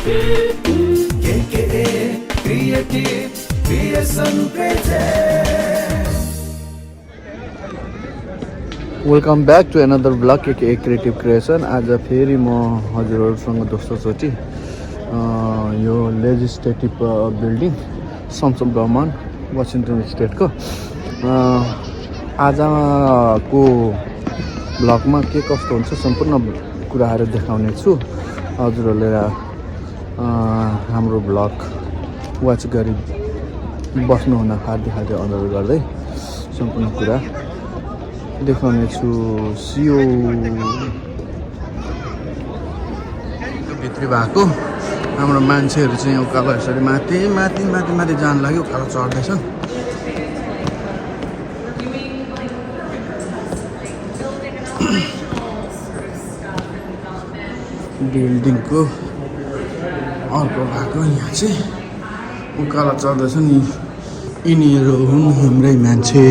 Welcome back to another blog K Creative Creation. आज फेरि म हजुरहरूसँग दोस्रोचोटि यो लेजिस्लेटिभ बिल्डिङ संसद भवन वासिङटन स्टेटको आजको ब्लगमा के कस्तो हुन्छ सम्पूर्ण कुराहरू देखाउने छु। हजुरहरूले हाम्रो ब्लग वाच गरी बस्नुहुन हार्दिक अनुरोध गर्दै सम्पूर्ण कुरा देखाउने छु। सियो भित्री भएको हाम्रो मान्छेहरू चाहिँ उकालो यसरी माथि माथि माथि माथि जान लाग्यो, उकालो चढ्दैछन्। बिल्डिङको अर्को भएको यहाँ चाहिँ उकालो चढ्दैछन्। यिनीहरू हुन् हाम्रै मान्छे।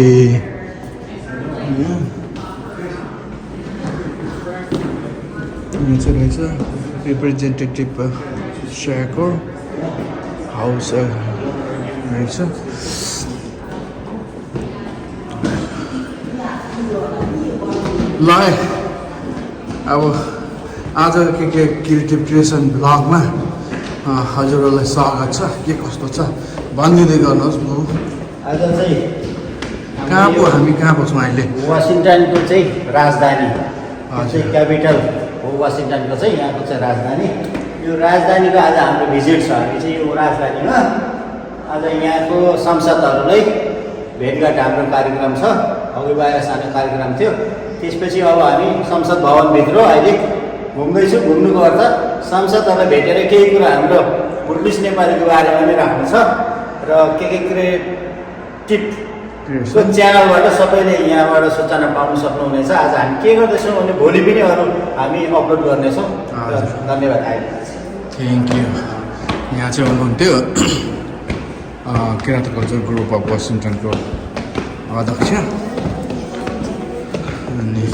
रहेछ रिप्रेजेन्टेटिभ सेको हाउस रहेछ। ल अब आज के क्रिएटिभ क्रिएसन ब्लगमा हजुरहरूलाई स्वागत छ। के कस्तो छ भनिदिँदै गर्नुहोस्। आज चाहिँ कहाँ पो हामी कहाँ पो छौँ अहिले? वासिङटनको चाहिँ राजधानी चाहिँ क्यापिटल हो। वासिङटनको चाहिँ यहाँको चाहिँ राजधानी। यो राजधानीको आज हाम्रो भिजिट छ। हामी चाहिँ यो राजधानीमा आज यहाँको सांसदहरूलाई भेटघाट हाम्रो कार्यक्रम छ। अघि बाहिर सानो कार्यक्रम थियो। त्यसपछि अब हामी संसद भवनभित्र अहिले घुम्दैछु। घुम्नुको अर्थ सांसदहरूलाई भेटेर केही कुरा हाम्रो बुटलिस नेपालीको बारेमा नै राख्नु छ र के क्रिएटिभ च्यानलबाट सबैले यहाँबाट सूचना पाउन सक्नुहुनेछ। आज हामी के गर्दैछौँ भने भोलि पनि अरू हामी अपलोड गर्नेछौँ। धन्यवाद। अहिले थ्याङ्क यू। यहाँ चाहिँ हुनुहुन्थ्यो किराँत कल्चर ग्रुप अफ वासिङटनको अध्यक्ष। अनि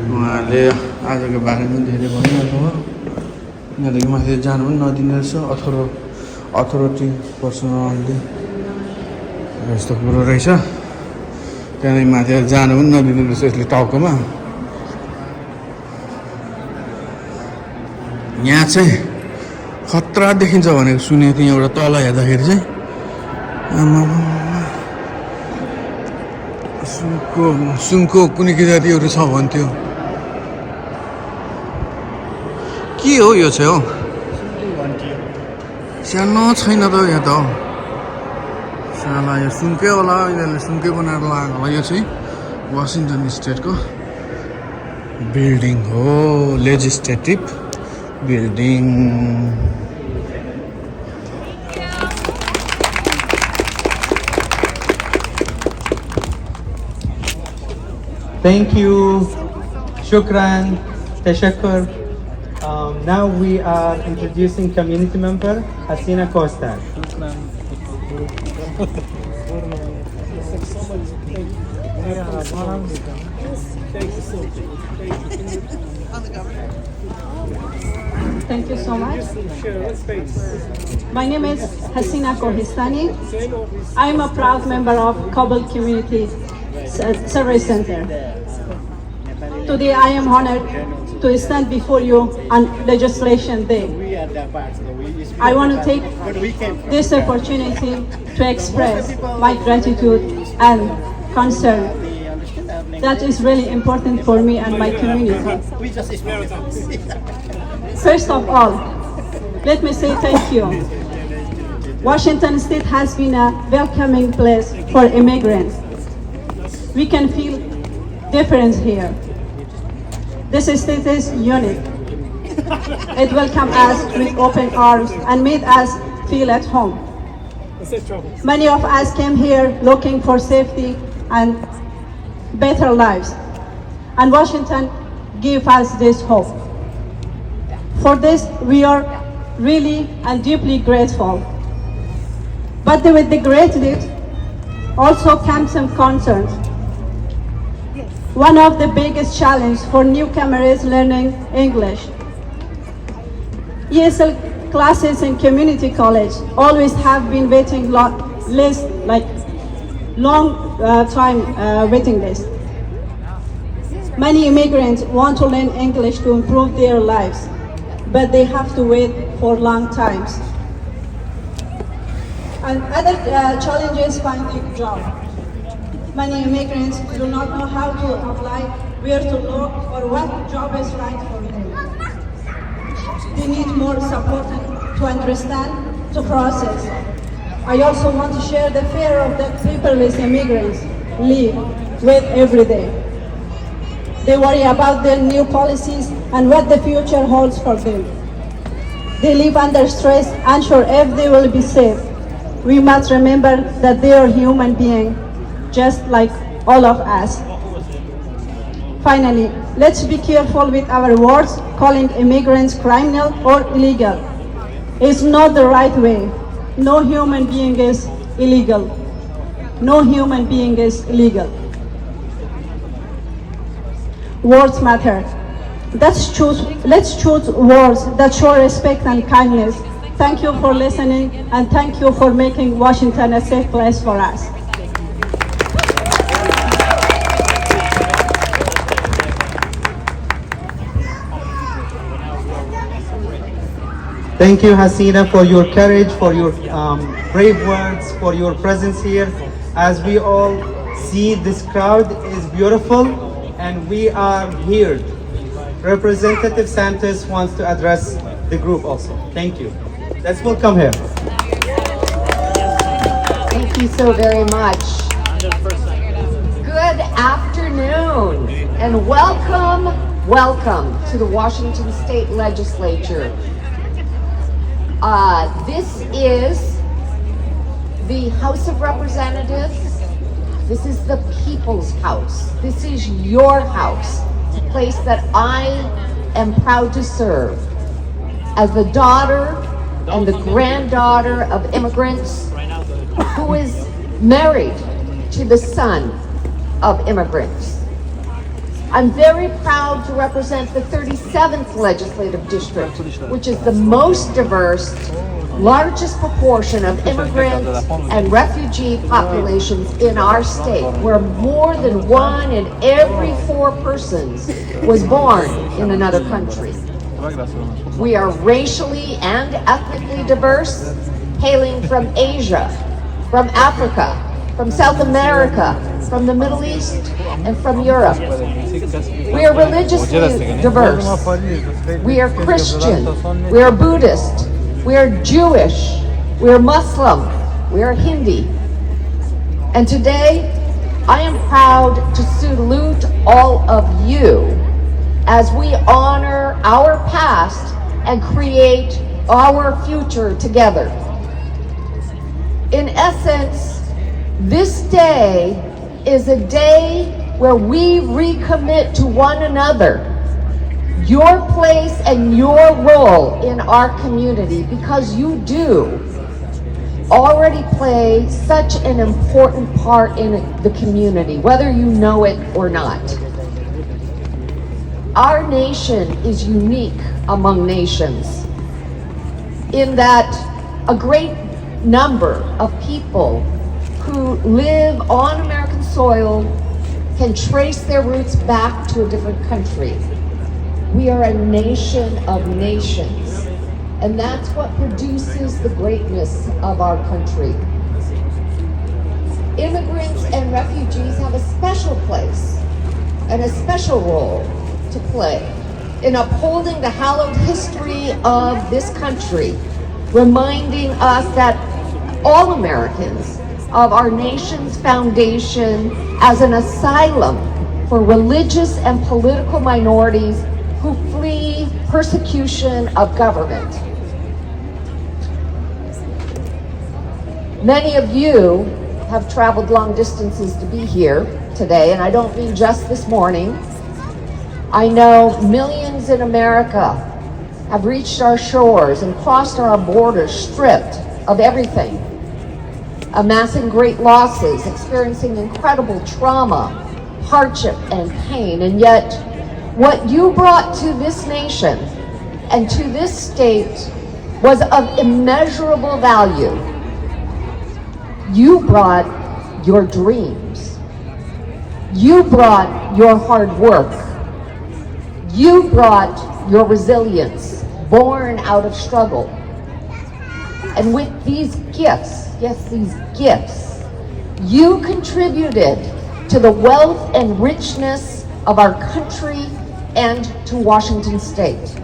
उहाँले आजको बारेमा धेरै भनिहाल्नु हो। यहाँदेखि माथि जानु पनि नदिने रहेछ। अथोरिटी पर्सनलले यस्तो कुरो रहेछ। त्यहाँदेखि माथि जानु पनि नदिने रहेछ यसले टाउकोमा। यहाँ चाहिँ खतरा देखिन्छ भनेको सुनेको थिएँ एउटा तल हेर्दाखेरि चाहिँ। सुनको कुनै के जातिहरू छ भन्थ्यो। के हो यो चाहिँ? हो सानो छैन त यहाँ त। साला यो सुनकै होला, यिनीहरूले सुनकै बनाएर लगाएको होला। यो चाहिँ वासिङटन स्टेटको बिल्डिङ हो, legislative building. Thank you, shukran, tashakkur. Now we are introducing community member Hasina Costa. Thank you so much. My name is Hasina Kohistani. I am a proud member of Kabul Community Service Center. Today I am honored to stand before you on Legislation Day. I want to take this opportunity to express my gratitude and concern. That is really important for me and my community. First of all, let me say thank you. Washington State has been a welcoming place for immigrants. We can feel difference here. This state is unique. It welcomed us with open arms and made us feel at home. Many of us came here looking for safety and better lives, and Washington gave us this hope. For this, we are really and deeply grateful. But with the gratitude also comes some concerns. One of the biggest challenges for newcomers is learning English. ESL classes in community college always have been waiting list, like long time waiting list. Many immigrants want to learn English to improve their lives, but they have to wait for long times. And other challenges finding job. Many immigrants do not know how to apply, where to look, or what job is right for them. They need more support to understand, to process. I also want to share the fear of that paperless immigrants live with every day. They worry about their new policies and what the future holds for them. They live under stress, unsure if they will be safe. We must remember that they are human beings, just like all of us. Finally, let's be careful with our words. Calling immigrants criminal or illegal is not the right way. No human being is illegal. No human being is illegal. Words matter. Let's choose words that show respect and kindness. Thank you for listening, and thank you for making Washington a safe place for us. Thank you, Hasina, for your courage, for your brave words, for your presence here. As we all see, this crowd is beautiful, and we are here. Representative Santos wants to address the group also. Thank you. Let's welcome her. Thank you so very much. Good afternoon, and welcome to the Washington State Legislature. This is the House of Representatives. This is the people's house. This is your house, a place that I am proud to serve. As the daughter and the granddaughter of immigrants who is married to the son of immigrants. I'm very proud to represent the 37th Legislative District, which is the most diverse, largest proportion of immigrant and refugee populations in our state, where more than 1 in every 4 persons was born in another country. We are racially and ethnically diverse, hailing from Asia, from Africa, from South America, from the Middle East, and from Europe. We are religiously diverse. We are Christian. We are Buddhist. We are Jewish. We are Muslim. We are Hindi. And today, I am proud to salute all of you as we honor our past and create our future together. In essence, this day is a day where we recommit to one another your place and your role in our community, because you do already play such an important part in the community, whether you know it or not. Our nation is unique among nations in that a great number of people who live on American soil can trace their roots back to a different country. We are a nation of nations, and that's what produces the greatness of our country. Immigrants and refugees have a special place and a special role to play in upholding the hallowed history of this country, reminding us that all Americans of our nation's foundation as an asylum for religious and political minorities who flee persecution of government. Many of you have traveled long distances to be here today, and I don't mean just this morning. I know millions in America have reached our shores and crossed our borders stripped of everything, amassing great losses, experiencing incredible trauma, hardship, and pain. And yet, what you brought to this nation and to this state was of immeasurable value. You brought your dreams. You brought your hard work. You brought your resilience, born out of struggle. And with these gifts, yes, these gifts, you contributed to the wealth and richness of our country and to Washington State.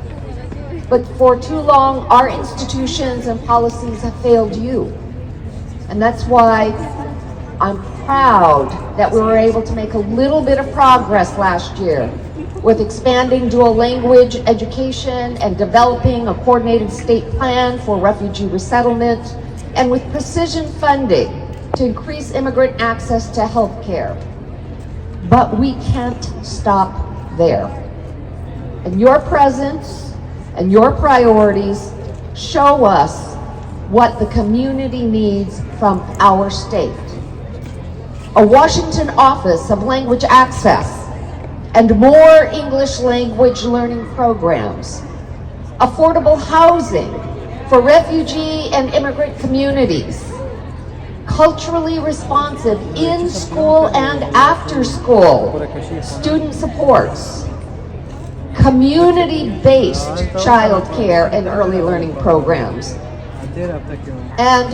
But for too long, our institutions and policies have failed you. And that's why I'm proud that we were able to make a little bit of progress last year with expanding dual language education and developing a coordinated state plan for refugee resettlement, and with precision funding to increase immigrant access to health care. But we can't stop there. And your presence and your priorities show us what the community needs from our state. A Washington Office of Language Access and more English language learning programs, affordable housing for refugee and immigrant communities, culturally responsive in-school and after-school student supports, community-based childcare and early learning programs, and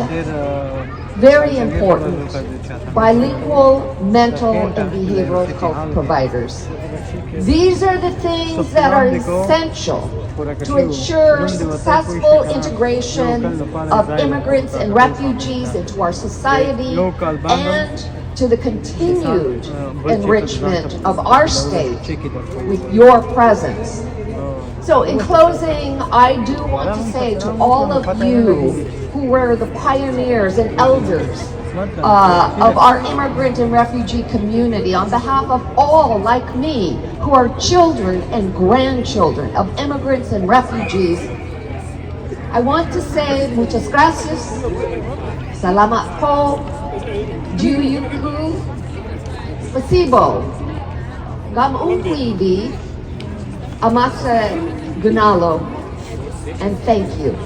very important, bilingual mental and behavioral health providers. These are the things that are essential to ensure successful integration of immigrants and refugees into our society and to the continued enrichment of our state with your presence. So in closing, I do want to say to all of you who were the pioneers and elders of our immigrant and refugee community, on behalf of all like me who are children and grandchildren of immigrants and refugees, I want to say muchas gracias, salamat po, Juyuku, spasibo, gamungwidi, amasa gunalo, and thank you.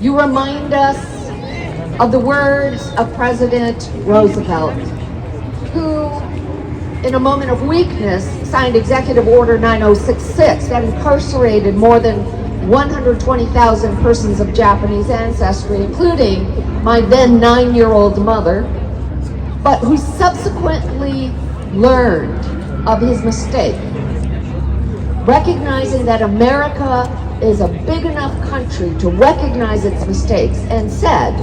You remind us of the words of President Roosevelt, who, in a moment of weakness, signed Executive Order 9066 that incarcerated more than 120,000 persons of Japanese ancestry, including my then 9-year-old mother, but who subsequently learned of his mistake, recognizing that America is a big enough country to recognize its mistakes, and said,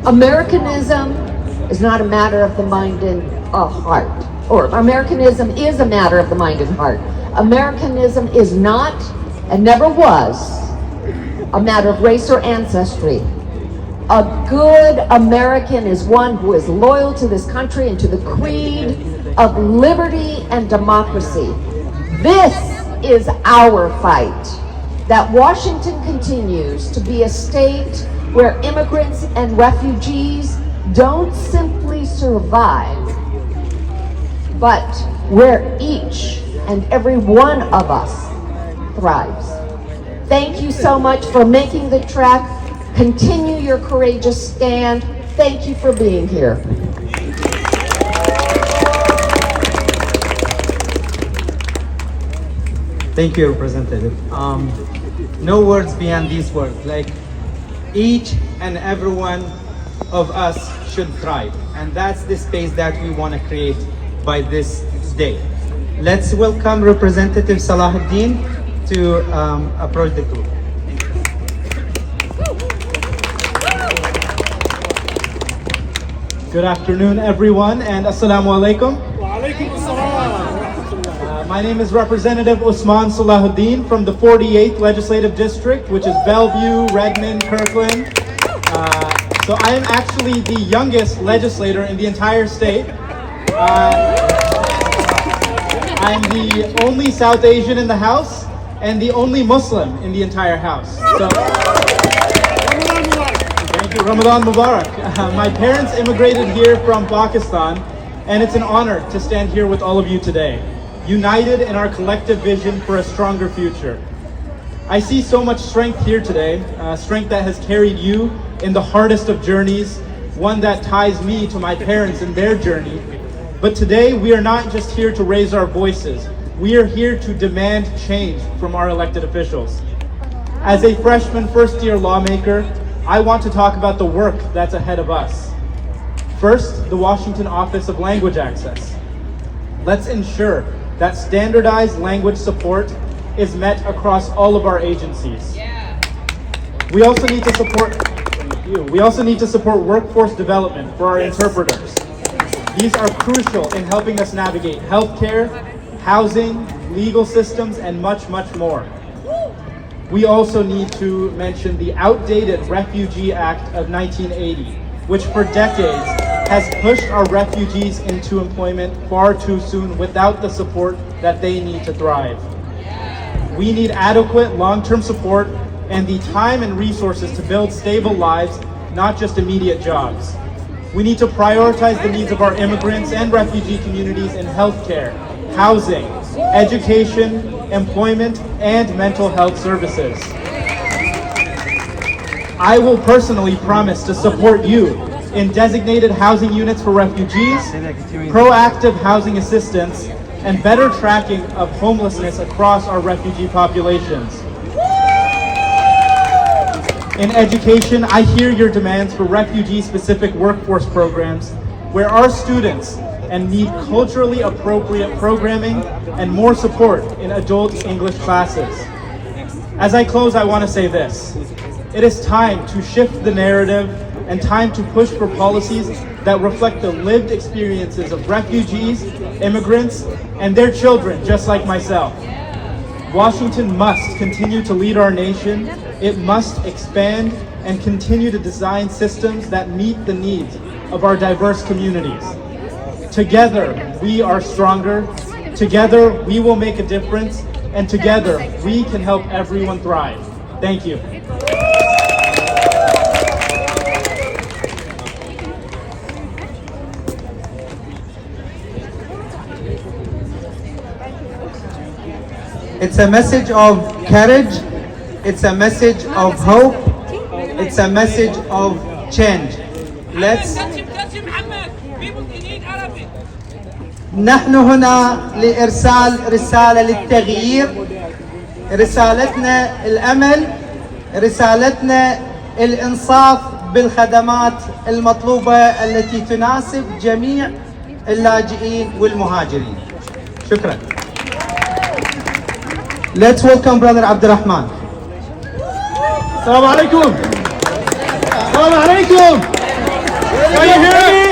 Americanism is not a matter of the mind and heart, or Americanism is a matter of the mind and heart. Americanism is not and never was a matter of race or ancestry. A good American is one who is loyal to this country and to the creed of liberty and democracy. This is our fight, that Washington continues to be a state where immigrants and refugees don't simply survive, but where each and every one of us thrives. Thank you so much for making the trek. Continue your courageous stand. Thank you for being here. Thank you, Representative. No words beyond these words. Like, each and every one of us should thrive, and that's the space that we want to create by this day. Let's welcome Representative Salahuddin to approach the group. Good afternoon, everyone, and assalamu alaikum. My name is Representative Usman Salahuddin from the 48th Legislative District, which is Bellevue, Redmond, Kirkland. So I am actually the youngest legislator in the entire state. I'm the only South Asian in the House and the only Muslim in the entire House. So, thank you, Ramadan Mubarak. My parents immigrated here from Pakistan, and it's an honor to stand here with all of you today, united in our collective vision for a stronger future. I see so much strength here today, strength that has carried you in the hardest of journeys, one that ties me to my parents in their journey. But today we are not just here to raise our voices, we are here to demand change from our elected officials. As a freshman first-year lawmaker, I want to talk about the work that's ahead of us. First, the Washington Office of Language Access. Let's ensure that standardized language support is met across all of our agencies. We also need to support workforce development for our interpreters. These are crucial in helping us navigate healthcare, housing, legal systems, and much, much more. We also need to mention the outdated Refugee Act of 1980, which for decades has pushed our refugees into employment far too soon without the support that they need to thrive. We need adequate long-term support and the time and resources to build stable lives, not just immediate jobs. We need to prioritize the needs of our immigrants and refugee communities in healthcare, housing, education, employment, and mental health services. I will personally promise to support you in designated housing units for refugees, proactive housing assistance, and better tracking of homelessness across our refugee populations. In education, I hear your demands for refugee-specific workforce programs where our students need culturally appropriate programming and more support in adult English classes. As I close, I want to say this. It is time to shift the narrative and time to push for policies that reflect the lived experiences of refugees, immigrants, and their children, just like myself. Washington must continue to lead our nation. It must expand and continue to design systems that meet the needs of our diverse communities. Together, we are stronger. Together, we will make a difference. And together, we can help everyone thrive. Thank you. It's a message of courage, it's a message of hope, it's a message of change. نحن هنا لإرسال رسالة للتغيير، رسالتنا الأمل، رسالتنا الإنصاف بالخدمات المطلوبة التي تناسب جميع اللاجئين والمهاجرين. شكرا. Let's welcome Brother Abdurrahman. Assalamu alaikum. Assalamu alaikum. Can you hear me?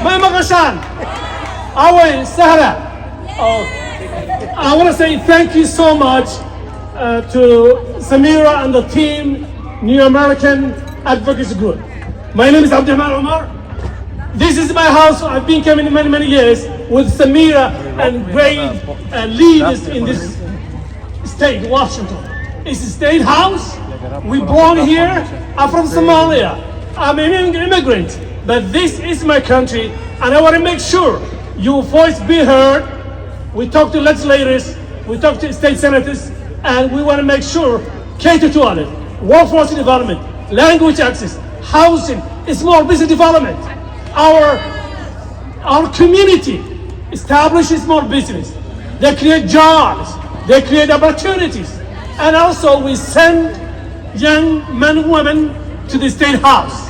My Magashan. Away, Sahara. I want to say thank you so much to Samira and the team, New American Advocacy Group. My name is Abdurrahman Omar. This is my house. I've been coming many years with Samira and great leaders in this state, Washington. It's a state house. We born here. I'm from Somalia. I'm an immigrant, but this is my country, and I want to make sure your voice be heard. We talk to legislators, we talk to state senators, and we want to make sure cater to all it. Workforce development, language access, housing, small business development. Our community establishes small business. They create jobs. They create opportunities. And also we send young men and women to the state house.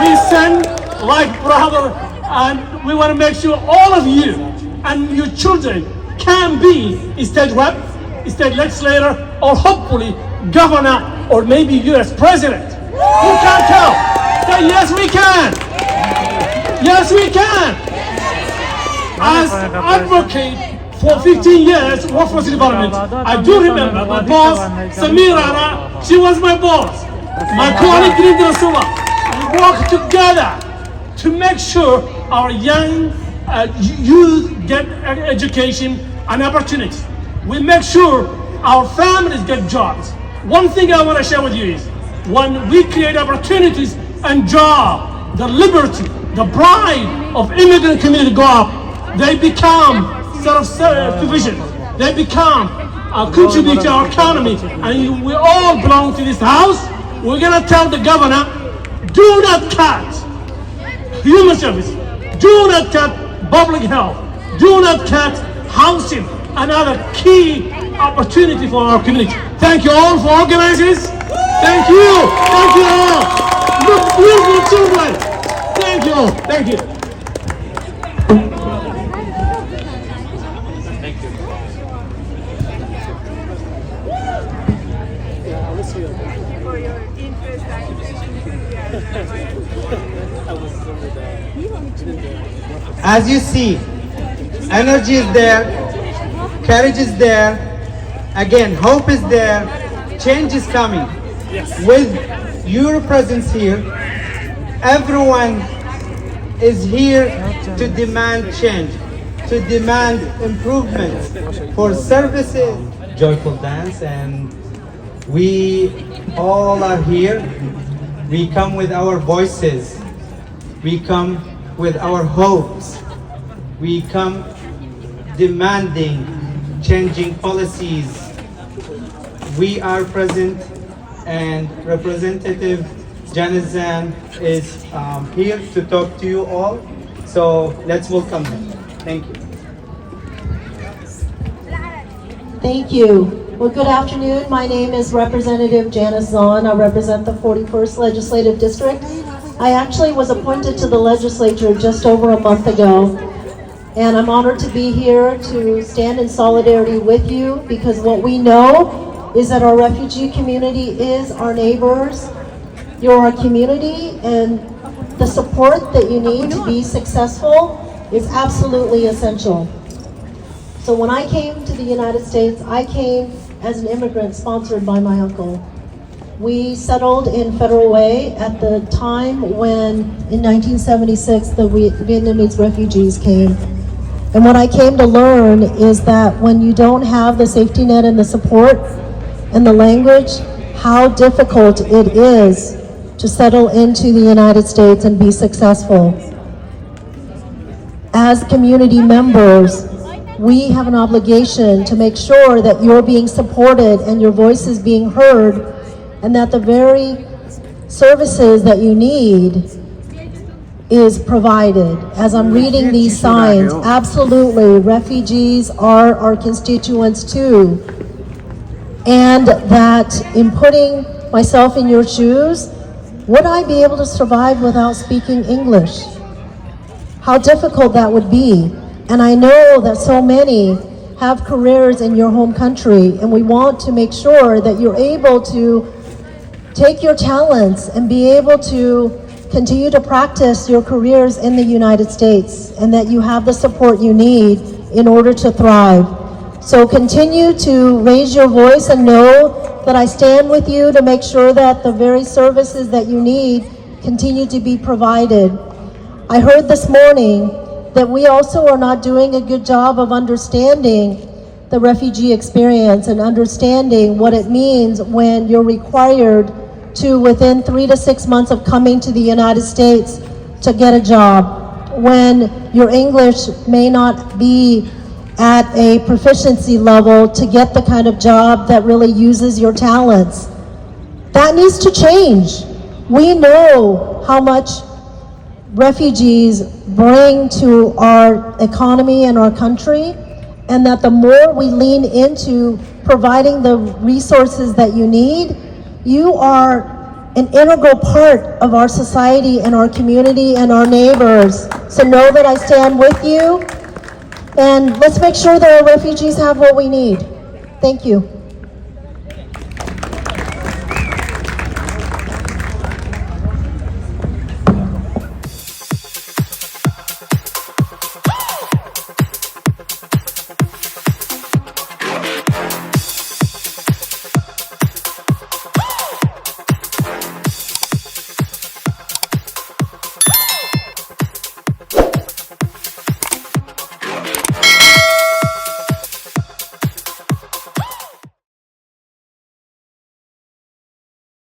We send like brother, and we want to make sure all of you and your children can be a state rep, a state legislator, or hopefully governor, or maybe U.S. president. Who can tell? Say yes, we can. Yes, we can. As advocate for 15 years, workforce development, I do remember my boss, Samira, she was my boss. My colleague, Grinda Rasula, we work together to make sure our young youth get education and opportunities. We make sure our families get jobs. One thing I want to share with you is, when we create opportunities and jobs, the liberty, the pride of immigrant community go up. They become self-sufficient. They become contribute to our economy, and we all belong to this house. We're gonna tell the governor, do not cut human service, do not cut public health, do not cut housing, another key opportunity for our community. Thank you all for organizing this. Thank you all. Look, beautiful children. Thank you all. Thank you. As you see, energy is there, courage is there, again, hope is there, change is coming. With your presence here, everyone is here to demand change, to demand improvements for services. Joyful dance, and we all are here. We come with our voices. We come with our hopes. We come demanding changing policies. We are present, and Representative Janazan is here to talk to you all. So let's welcome him. Thank you. Thank you. Well, good afternoon. My name is Representative Janice Zahn. I represent the 41st Legislative District. I actually was appointed to the legislature just over a month ago, and I'm honored to be here to stand in solidarity with you, because what we know is that our refugee community is our neighbors. You're our community, and the support that you need to be successful is absolutely essential. So when I came to the United States, I came as an immigrant sponsored by my uncle. We settled in Federal Way at the time when, in 1976, the Vietnamese refugees came. And what I came to learn is that when you don't have the safety net and the support and the language, how difficult it is to settle into the United States and be successful. As community members, we have an obligation to make sure that you're being supported and your voice is being heard, and that the very services that you need is provided. As I'm reading these signs, absolutely, refugees are our constituents too. And that in putting myself in your shoes, would I be able to survive without speaking English? How difficult that would be. And I know that so many have careers in your home country, and we want to make sure that you're able to take your talents and be able to continue to practice your careers in the United States, and that you have the support you need in order to thrive. So continue to raise your voice and know that I stand with you to make sure that the very services that you need continue to be provided. I heard this morning that we also are not doing a good job of understanding the refugee experience and understanding what it means when you're required to, within 3 to 6 months of coming to the United States, to get a job, when your English may not be at a proficiency level to get the kind of job that really uses your talents. That needs to change. We know how much refugees bring to our economy and our country, and that the more we lean into providing the resources that you need, you are an integral part of our society and our community and our neighbors. So know that I stand with you, and let's make sure that our refugees have what we need. Thank you.